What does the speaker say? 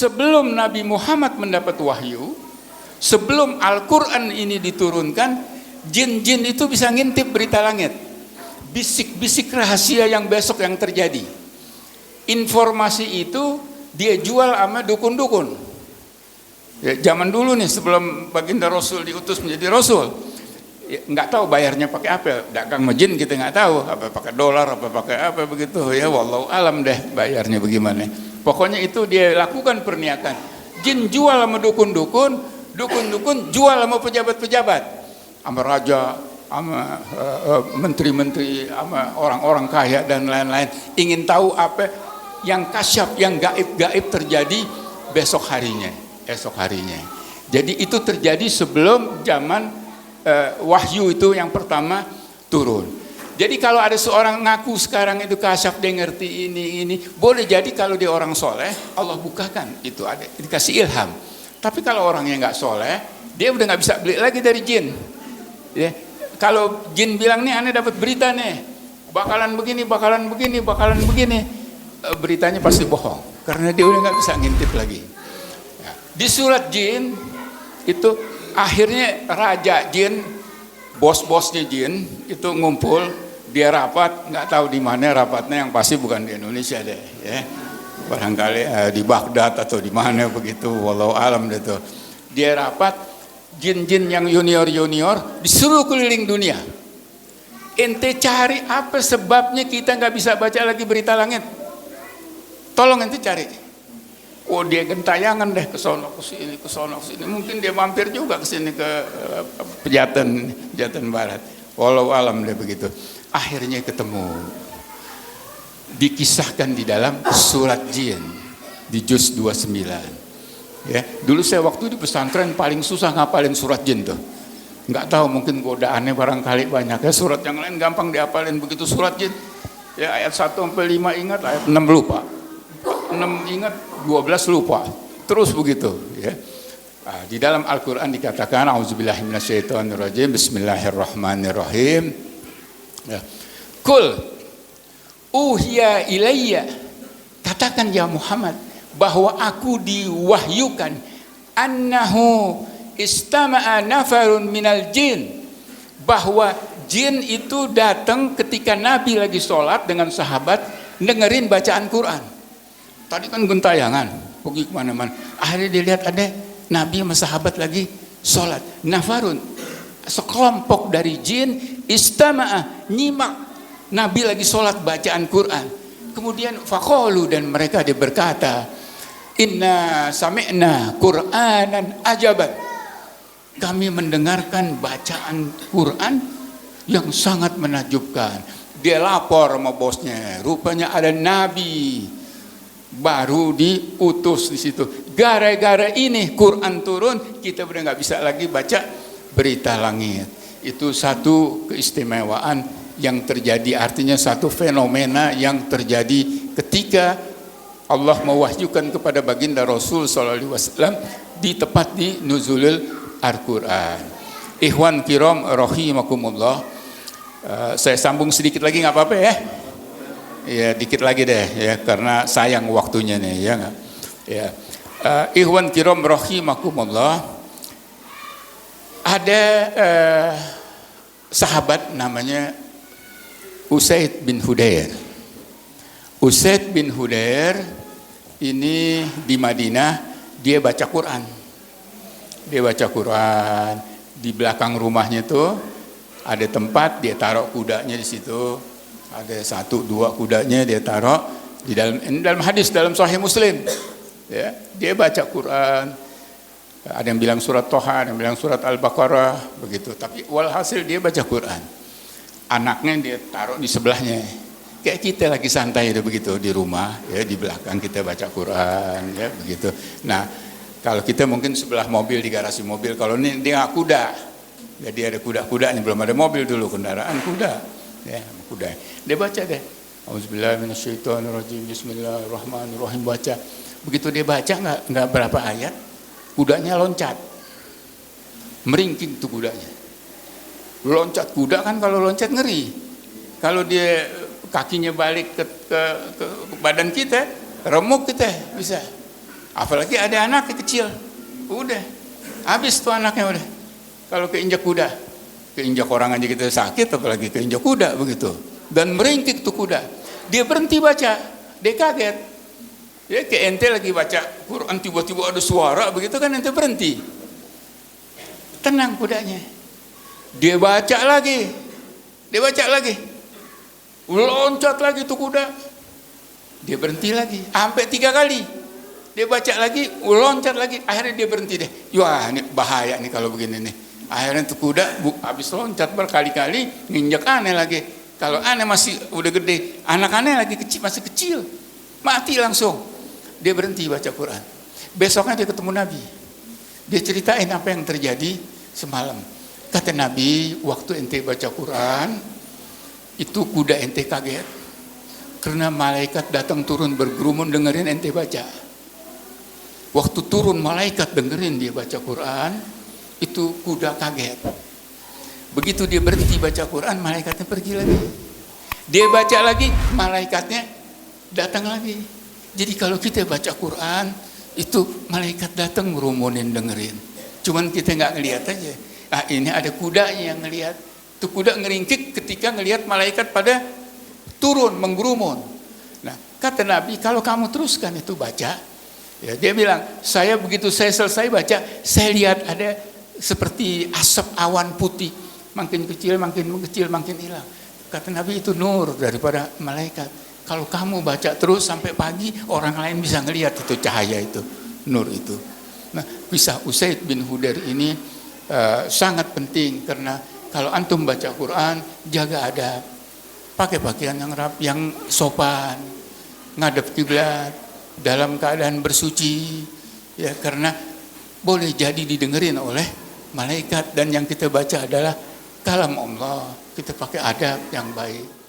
sebelum Nabi Muhammad mendapat wahyu, sebelum Al-Quran ini diturunkan, jin-jin itu bisa ngintip berita langit, bisik-bisik rahasia yang besok yang terjadi. Informasi itu dia jual sama dukun-dukun. Ya, zaman dulu nih sebelum baginda Rasul diutus menjadi Rasul, ya, nggak tahu bayarnya pakai apa, dagang majin kita nggak tahu, apa pakai dolar, apa pakai apa begitu ya, wallahu alam deh bayarnya bagaimana. Pokoknya itu dia lakukan perniagaan. Jin jual sama dukun-dukun, dukun-dukun jual sama pejabat-pejabat, sama raja, sama menteri-menteri, sama orang-orang kaya dan lain-lain. Ingin tahu apa yang kasyaf, yang gaib-gaib terjadi besok harinya, esok harinya. Jadi itu terjadi sebelum zaman wahyu itu yang pertama turun. Jadi kalau ada seorang ngaku sekarang itu kasyaf, dia ngerti ini, boleh jadi kalau dia orang soleh, Allah bukakan itu, ada dikasih ilham. Tapi kalau orangnya nggak soleh, dia udah nggak bisa beli lagi dari jin. Ya. Kalau jin bilang nih, aneh dapat berita nih, bakalan begini, bakalan begini, bakalan begini, beritanya pasti bohong, karena dia udah nggak bisa ngintip lagi. Ya. Di surat jin itu akhirnya raja jin, bos-bosnya jin itu ngumpul. Dia rapat, nggak tahu di mana rapatnya, yang pasti bukan di Indonesia deh, ya. Barangkali di Baghdad atau di mana begitu, walau alam deh tuh. Dia rapat, jin-jin yang junior disuruh keliling dunia. Ente cari apa sebabnya kita nggak bisa baca lagi berita langit? Tolong ente cari. Oh dia gentayangan deh, ke sono ke sini, ke sono ke sini. Mungkin dia mampir juga ke sini ke Pejaten Barat. Walau alam deh begitu. Akhirnya ketemu, dikisahkan di dalam surat jin di juz 29. Ya, dulu saya waktu di pesantren paling susah ngapalin surat jin tuh. Nggak tahu, mungkin godaannya barangkali banyak ya. Surat yang lain gampang diapalin, begitu surat jin ya ayat 1 sampai 5 ingat, ayat 6 lupa. 6 ingat, 12 lupa. Terus begitu ya. Nah, di dalam Al-Qur'an dikatakan auzubillahi minasyaitonirrajim, bismillahirrahmanirrahim. Ya. Kul uhiya ilayya, katakan ya Muhammad bahwa aku diwahyukan, annahu istama'a nafarun minal jin, bahwa jin itu datang ketika Nabi lagi sholat dengan sahabat dengerin bacaan Quran. Tadi kan gentayangan pergi kemana-mana, akhirnya dilihat ada Nabi sama sahabat lagi sholat. Nafarun, sekelompok dari jin, istama'a, nyimak Nabi lagi sholat bacaan Quran. Kemudian faqalu, dan mereka dia berkata, inna sami'na Qur'anan ajaban, kami mendengarkan bacaan Quran yang sangat menakjubkan. Dia lapor sama bosnya, rupanya ada Nabi baru diutus di situ. Gara-gara ini Quran turun, kita udah nggak bisa lagi baca berita langit. Itu satu keistimewaan yang terjadi, artinya satu fenomena yang terjadi ketika Allah mewahyukan kepada baginda Rasul SAW di tepat di nuzulul Al-Quran. Ikhwan kiram rahimakumullah, saya sambung sedikit lagi nggak apa-apa ya? Ya dikit lagi deh ya, karena sayang waktunya nih ya nggak? Ya. Ikhwan kiram rahimakumullah, ada sahabat namanya Usaid bin Hudair. Usaid bin Hudair ini di Madinah, dia baca Quran. Dia baca Quran, di belakang rumahnya tuh ada tempat dia taruh kudanya di situ. Ada 1-2 kudanya dia taruh di dalam hadis dalam Sahih Muslim. Ya, dia baca Quran. Ada yang bilang surat Toha, ada yang bilang surat Al-Baqarah begitu. Tapi walhasil dia baca Quran. Anaknya dia taruh di sebelahnya. Kayak kita lagi santai itu begitu di rumah, ya di belakang kita baca Quran, ya begitu. Nah, kalau kita mungkin sebelah mobil, di garasi mobil, kalau ini dia kuda. Jadi ada kuda-kudanya, belum ada mobil dulu, kendaraan kuda. Ya, kuda. Dia baca deh. Auzubillahi minasyaitonirrajim, bismillahirrahmanirrahim, baca. Begitu dia baca enggak berapa ayat, kudanya loncat. Meringking tuh kudanya. Loncat kuda kan, kalau loncat ngeri. Kalau dia kakinya balik ke badan kita, remuk kita bisa. Apalagi ada anak kecil, udah habis tuh anaknya udah. Kalau keinjak kuda, keinjak orang aja kita sakit, apalagi keinjak kuda begitu. Dan meringkik tuh kuda. Dia berhenti baca, dia kaget. Ya kayak ente lagi baca Quran tiba-tiba ada suara begitu kan, ente berhenti. Tenang kudanya. Dia baca lagi. Loncat lagi tuh kuda. Dia berhenti lagi, sampai 3 kali. Dia baca lagi, loncat lagi, akhirnya dia berhenti deh. Wah, ini bahaya nih kalau begini nih. Akhirnya tuh kuda habis loncat berkali-kali, nginjek aneh lagi. Kalau aneh masih udah gede, anak aneh lagi kecil, masih kecil, mati langsung. Dia berhenti baca Quran. Besoknya dia ketemu Nabi. Dia ceritain apa yang terjadi semalam. Kata Nabi, waktu ente baca Quran, itu kuda ente kaget. Karena malaikat datang turun bergerumun dengerin ente baca. Waktu turun malaikat dengerin dia baca Quran, itu kuda kaget. Begitu dia berhenti baca Quran, malaikatnya pergi lagi. Dia baca lagi, malaikatnya datang lagi. Jadi kalau kita baca Quran, itu malaikat datang ngerumunin dengerin. Cuman kita nggak ngelihat aja. Ah, ini ada kudanya yang ngelihat. Itu kuda ngeringkik ketika ngelihat malaikat pada turun menggerumun. Nah, kata Nabi, kalau kamu teruskan itu baca, ya, dia bilang, saya begitu saya selesai baca, saya lihat ada seperti asap awan putih, makin kecil, makin hilang. Kata Nabi, itu nur daripada malaikat. Kalau kamu baca terus sampai pagi, orang lain bisa ngelihat itu cahaya itu, nur itu. Nah, kisah Usaid bin Hudair ini sangat penting, karena kalau antum baca Quran, jaga adab, pakai pakaian yang rapi, yang sopan, ngadep kiblat, dalam keadaan bersuci, ya, karena boleh jadi didengerin oleh malaikat, dan yang kita baca adalah kalam Allah. Kita pakai adab yang baik.